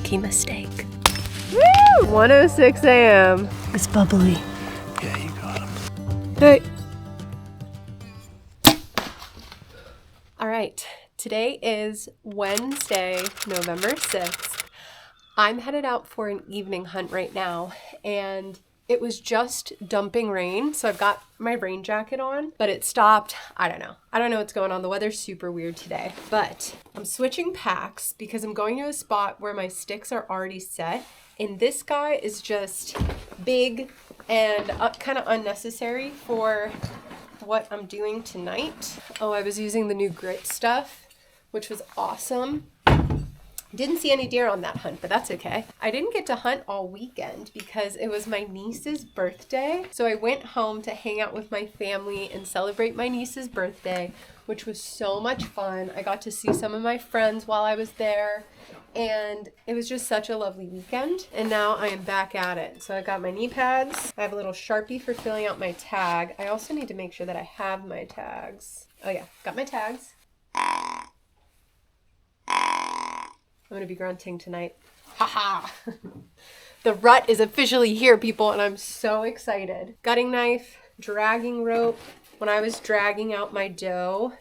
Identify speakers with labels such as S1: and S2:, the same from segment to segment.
S1: Rookie mistake. Woo! 1:06 a.m. It's bubbly.
S2: Yeah, you got him.
S1: Hey. All right, today is Wednesday, November 6th. I'm headed out for an evening hunt right now, and it was just dumping rain, so I've got my rain jacket on, but it stopped. I don't know what's going on. The weather's super weird today, but I'm switching packs because I'm going to a spot where my sticks are already set, and this guy is just big and kind of unnecessary for what I'm doing tonight. Oh, I was using the new grit stuff, which was awesome. Didn't see any deer on that hunt, but that's okay. I didn't get to hunt all weekend because it was my niece's birthday. So I went home to hang out with my family and celebrate my niece's birthday, which was so much fun. I got to see some of my friends while I was there, and it was just such a lovely weekend. And now I am back at it. So I got my knee pads. I have a little Sharpie for filling out my tag. I also need to make sure that I have my tags. Oh yeah, got my tags. I'm gonna be grunting tonight. Haha! The rut is officially here, people, and I'm so excited. Gutting knife, dragging rope. When I was dragging out my doe,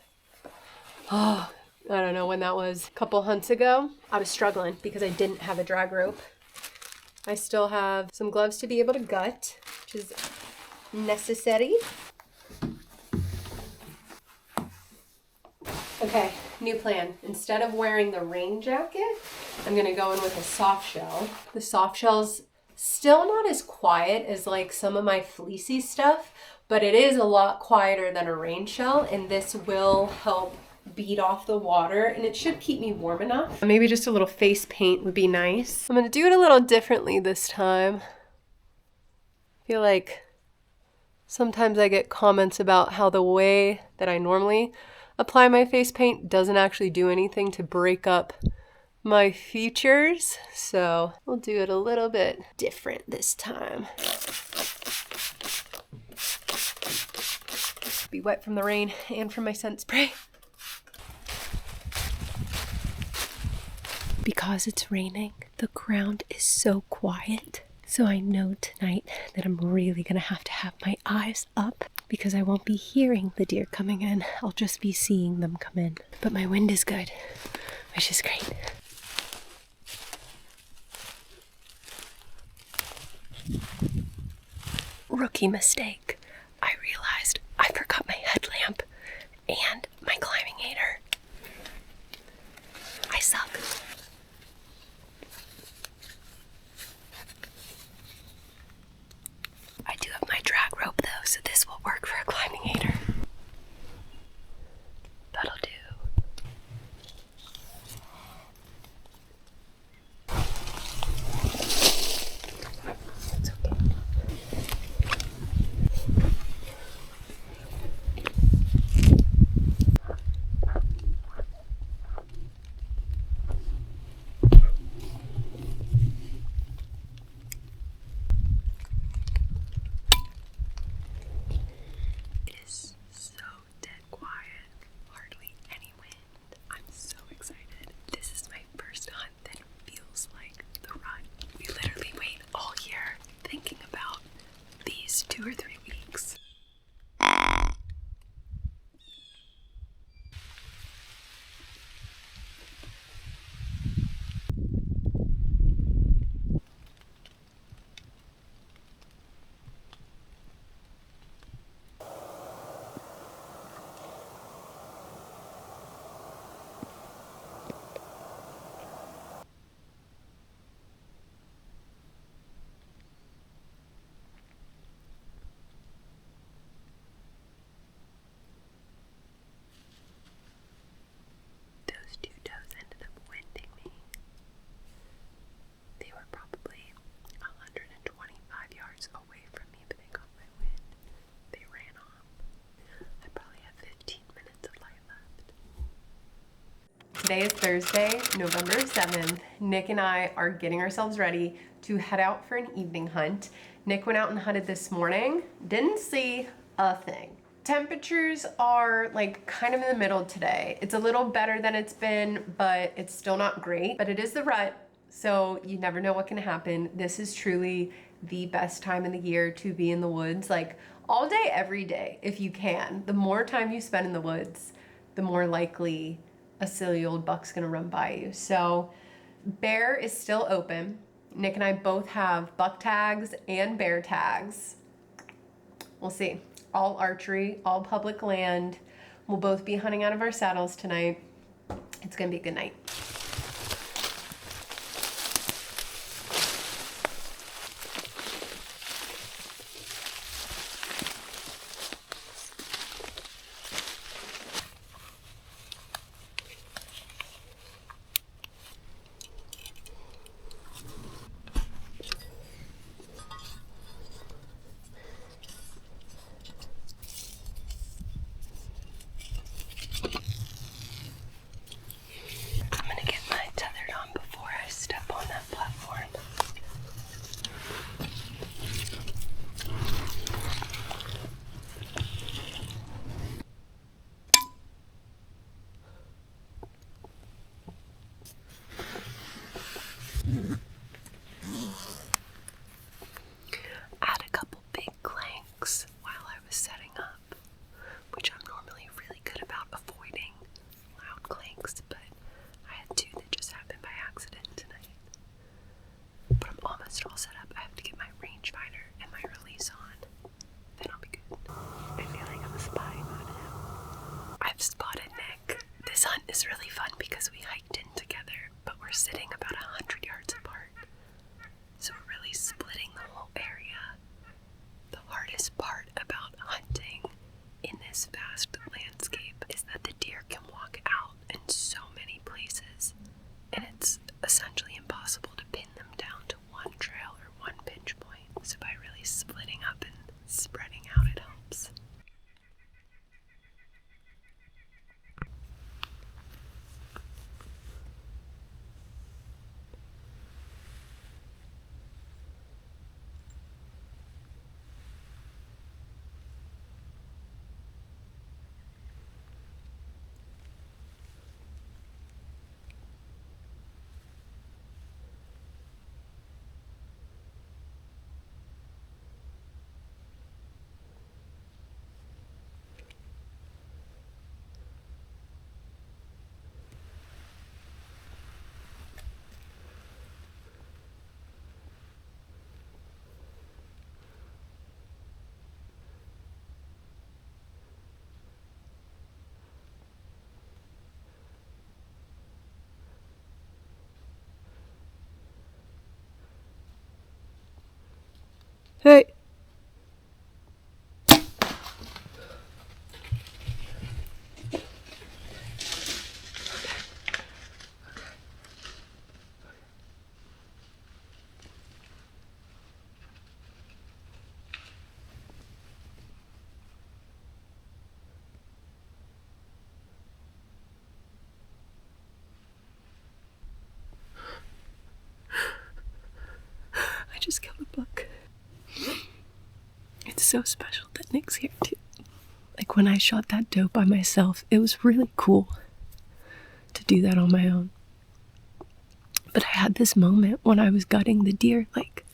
S1: I don't know when that was, a couple hunts ago, I was struggling because I didn't have a drag rope. I still have some gloves to be able to gut, which is necessary. Okay, new plan. Instead of wearing the rain jacket, I'm gonna go in with a soft shell. The soft shell's still not as quiet as like some of my fleecy stuff, but it is a lot quieter than a rain shell, and this will help beat off the water, and it should keep me warm enough. Maybe just a little face paint would be nice. I'm gonna do it a little differently this time. I feel like sometimes I get comments about how the way that I normally apply my face paint doesn't actually do anything to break up my features, so we'll do it a little bit different this time. Be wet from the rain and from my scent spray. Because it's raining, the ground is so quiet. So I know tonight that I'm really gonna have to have my eyes up because I won't be hearing the deer coming in. I'll just be seeing them come in. But my wind is good, which is great. Rookie mistake. I realized I forgot my headlamp and my climbing aider. I suck. I do have my drag rope though, so this will work for a climbing aider. That'll do. It's okay. Today is Thursday, November 7th. Nick and I are getting ourselves ready to head out for an evening hunt. Nick went out and hunted this morning, didn't see a thing. Temperatures are like kind of in the middle today. It's a little better than it's been, but it's still not great. But it is the rut, So you never know what can happen. This is truly the best time in the year to be in the woods, like all day, every day, if you can. The more time you spend in the woods, the more likely a silly old buck's gonna run by you. So bear is still open. Nick and I both have buck tags and bear tags. We'll see. All archery, all public land. We'll both be hunting out of our saddles tonight. It's gonna be a good night. Is really fun because we hiked in together, but we're sitting about 100 yards apart. So we're really splitting the whole area. The hardest part about hunting in this vast landscape is that the deer can walk out in so many places, and it's essentially impossible to pin them down to one trail or one pinch point. So by really splitting up and spreading out, it helps. Hey. I just killed a buck. It's so special that Nick's here too. Like when I shot that doe by myself, it was really cool to do that on my own. But I had this moment when I was gutting the deer, like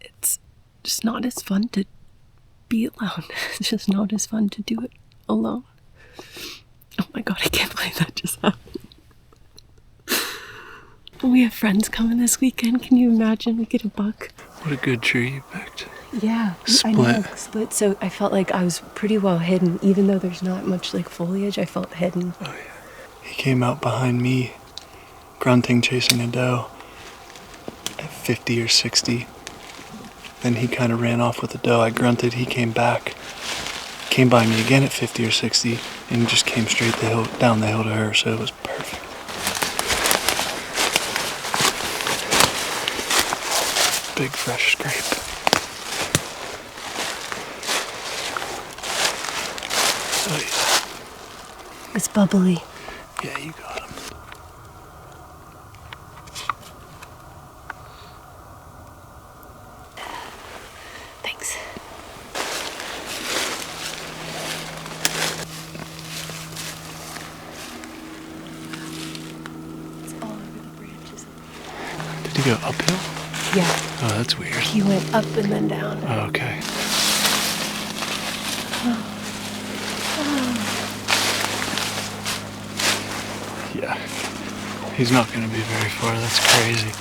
S1: it's just not as fun to be alone. It's just not as fun to do it alone. Oh my god, I can't believe that just happened. We have friends coming this weekend. Can you imagine? We get a buck.
S2: What a good tree you picked.
S1: Yeah,
S2: Split.
S1: I know, split. So I felt like I was pretty well hidden. Even though there's not much like foliage, I felt hidden.
S2: Oh yeah. He came out behind me, grunting, chasing a doe at 50 or 60. Then he kind of ran off with the doe. I grunted, he came back, came by me again at 50 or 60, and just came straight down the hill to her, so it was perfect. Big fresh scrape. Oh yeah.
S1: It's bubbly.
S2: Yeah, you got him.
S1: Thanks. It's all over the branches.
S2: Did he go uphill?
S1: Yeah.
S2: Oh, that's weird.
S1: He went up and then down.
S2: Oh, okay. Yeah. He's not going to be very far. That's crazy.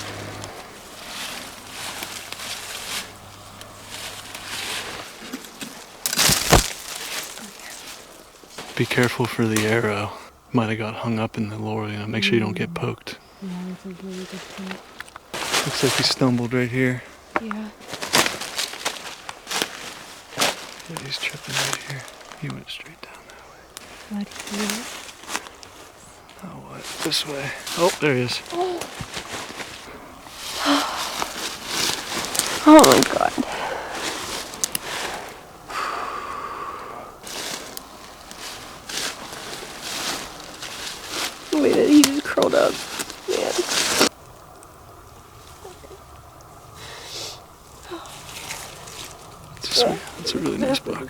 S2: Be careful for the arrow. Might have got hung up in the laurel, you know, make sure you don't get poked.
S1: Yeah, that's a really good point.
S2: Looks like he stumbled right here.
S1: Yeah.
S2: Yeah, he's tripping right here. He went straight down that way.
S1: What here?
S2: Oh, what? This way. Oh, there he is.
S1: Oh my God. Wait, he just curled up. Man.
S2: It's a really nice buck.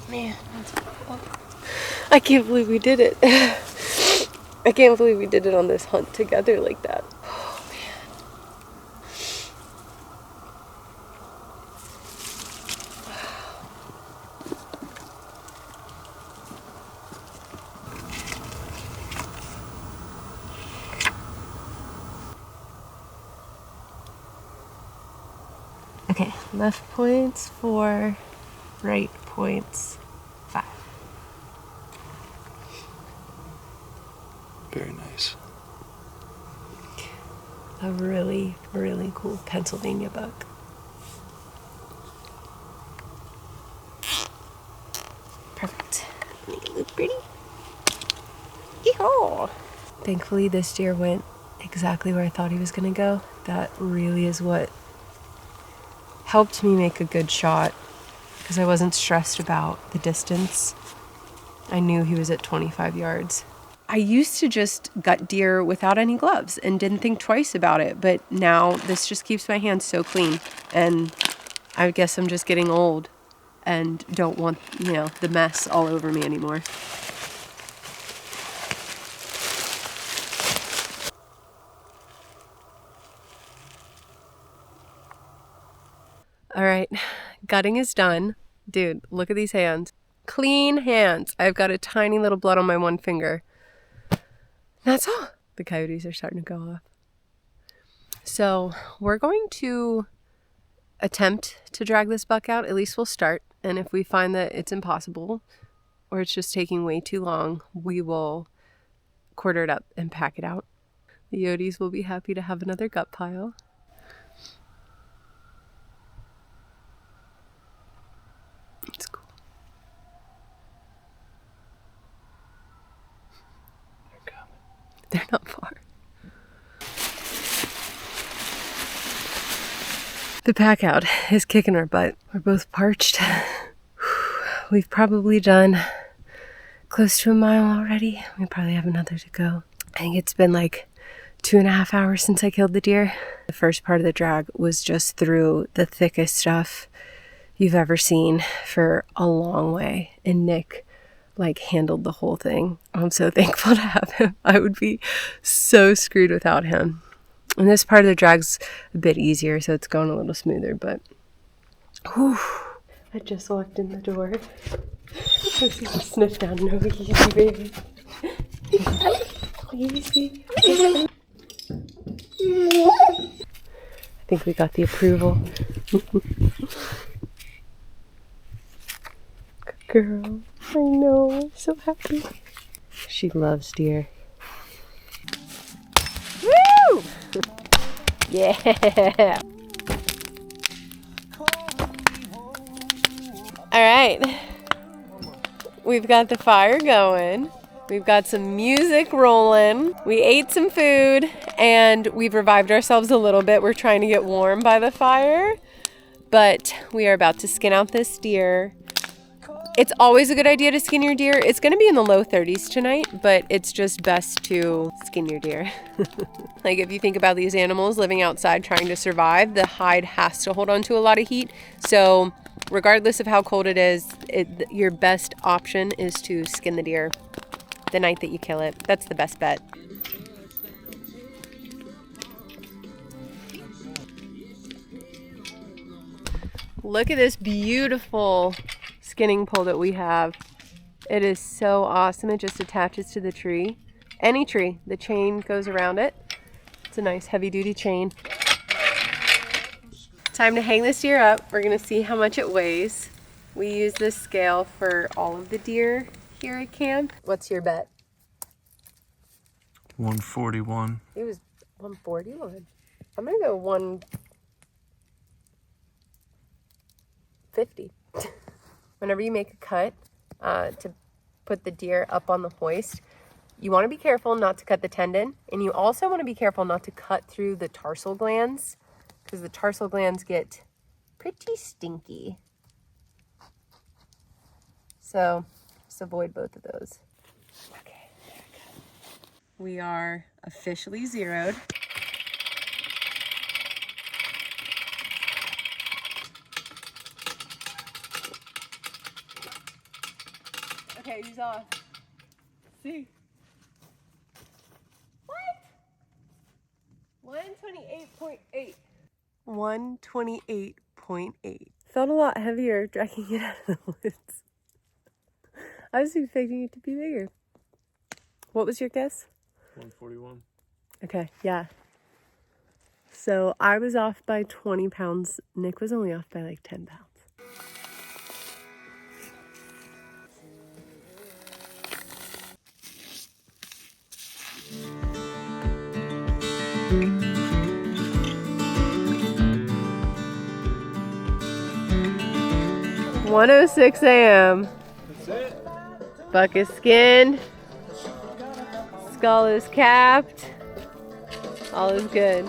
S1: Man, that's cool. I can't believe we did it. I can't believe we did it on this hunt together like that. Oh, man. Okay, left points 4, right points 5.
S2: Very nice.
S1: A really, really cool Pennsylvania buck. Perfect. Make it look pretty. Yeehaw! Thankfully, this deer went exactly where I thought he was going to go. That really is what helped me make a good shot, because I wasn't stressed about the distance. I knew he was at 25 yards. I used to just gut deer without any gloves and didn't think twice about it, but now this just keeps my hands so clean, and I guess I'm just getting old and don't want, the mess all over me anymore. All right, gutting is done. Dude, look at these hands. Clean hands. I've got a tiny little blood on my one finger. That's all. The coyotes are starting to go off. So we're going to attempt to drag this buck out. At least we'll start. And if we find that it's impossible or it's just taking way too long, we will quarter it up and pack it out. The Yotes will be happy to have another gut pile. It's cool. They're not far. The pack out is kicking our butt. We're both parched. We've probably done close to a mile already. We probably have another to go. I think it's been like 2.5 hours since I killed the deer. The first part of the drag was just through the thickest stuff you've ever seen for a long way. And Nick handled the whole thing. I'm so thankful to have him. I would be so screwed without him. And this part of the drag's a bit easier, so it's going a little smoother, but whew, I just walked in the door. Lucy just sniffed down. No, easy, baby. Easy. I think we got the approval. Good girl. I know. I'm so happy. She loves deer. Woo! Yeah. All right. We've got the fire going. We've got some music rolling. We ate some food and we've revived ourselves a little bit. We're trying to get warm by the fire, but we are about to skin out this deer. It's always a good idea to skin your deer. It's going to be in the low 30s tonight, but it's just best to skin your deer. If you think about these animals living outside trying to survive, the hide has to hold on to a lot of heat. So regardless of how cold it is, your best option is to skin the deer the night that you kill it. That's the best bet. Look at this beautiful skinning pole that we have. It is so awesome. It just attaches to the tree. Any tree. The chain goes around it. It's a nice heavy duty chain. Time to hang this deer up. We're gonna see how much it weighs. We use this scale for all of the deer here at camp. What's your bet?
S2: 141.
S1: It was 141. I'm gonna go 150. Whenever you make a cut to put the deer up on the hoist, you want to be careful not to cut the tendon, and you also want to be careful not to cut through the tarsal glands, because the tarsal glands get pretty stinky. So just avoid both of those. Okay, there we go. We are officially zeroed. Okay, he's off. See? What? 128.8. 128.8. Felt a lot heavier dragging it out of the woods. I was expecting it to be bigger. What was your guess?
S2: 141.
S1: Okay, yeah. So I was off by 20 pounds. Nick was only off by like 10 pounds. Mm. 1:06 a.m.
S2: That's it.
S1: Buck is skinned. Skull is capped. All is good.